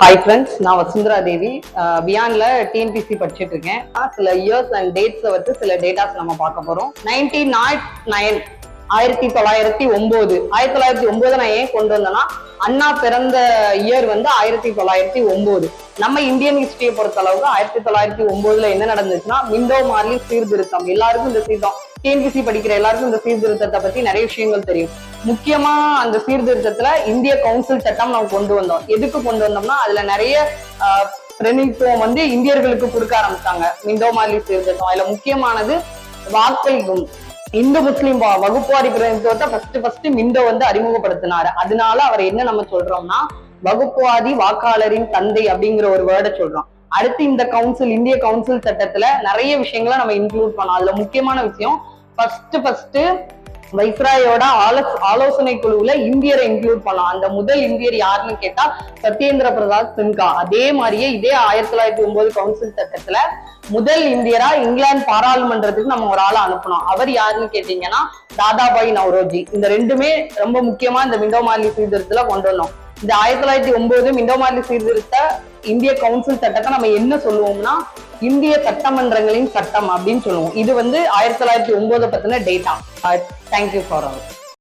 Hi friends, நான் வசுந்தரா தேவி பியான்ல TNPSC படிச்சுட்டு இருக்கேன். சில இயர்ஸ் அண்ட் டேட்ஸ் வச்சு சில டேட்டாஸ் நம்ம பார்க்க போறோம். 1909 1909 நான் ஏன் கொண்டு வந்தேன்னா, அண்ணா பிறந்த இயர் வந்து 1909. நம்ம இந்தியன் ஹிஸ்டரியை பொறுத்த அளவுக்கு 1909 என்ன நடந்துச்சுன்னா, மிண்டோ மார்லி சீர்திருத்தம். எல்லாருக்கும் இந்த சீர்திருத்தம் டிஎன்பிசி படிக்கிற எல்லாருக்கும் இந்த சீர்திருத்தத்தை பத்தி நிறைய விஷயங்கள் தெரியும். முக்கியமா அந்த சீர்திருத்தத்துல இந்திய கவுன்சில் சட்டம் நம்ம கொண்டு வந்தோம். எதுக்கு கொண்டு வந்தோம்னா, அதுல நிறைய பிரதிநிதித்துவம் வந்து இந்தியர்களுக்கு கொடுக்க ஆரம்பிச்சாங்க. மிண்டோ மார்லி சீர்திருத்தம் அதுல முக்கியமானது வாக்களிக்கும் இந்து முஸ்லிம் வகுப்புவாரி பிரதிநிதித்துவத்தை ஃபர்ஸ்ட் மிண்டோ வந்து அறிமுகப்படுத்தினாரு. அதனால அவர் என்ன நம்ம சொல்றோம்னா, வகுப்புவாதி வாக்காளரின் தந்தை அப்படிங்கிற ஒரு வேர்டை சொல்றோம். அடுத்து இந்த கவுன்சில் இந்திய கவுன்சில் சட்டத்துல நிறைய விஷயங்களை நம்ம இன்க்ளூட் பண்ணோம். அதுல முக்கியமான விஷயம் ஃபர்ஸ்ட் வைஸ்ராயோட ஆலோசனை குழுவுல இந்தியரை இன்க்ளூட் பண்ணலாம். அந்த முதல் இந்தியர் யாருன்னு கேட்டா சத்யேந்திர பிரசாத் சின்ஹா. அதே மாதிரியே இதே 1909 கவுன்சில் சட்டத்துல முதல் இந்தியரா இங்கிலாந்து பாராளுமன்றத்துக்கு நம்ம ஒரு ஆளை அனுப்பணும். அவர் யாருன்னு கேட்டீங்கன்னா தாதாபாய் நவ்ரோஜி. இந்த ரெண்டுமே ரொம்ப முக்கியமா இந்த மிண்டோ மார்லி சீர்திருத்தத்துல கொண்டு வந்தோம். இந்த 1909 மிண்டோ மார்லி சீர்திருத்த இந்திய கவுன்சில் சட்டத்தை நம்ம என்ன சொல்லுவோம்னா, இந்திய சட்டமன்றங்களின் சட்டம் அப்படின்னு சொல்லுவோம். இது வந்து 1909 பத்தின டேட்டா. Thank you for all.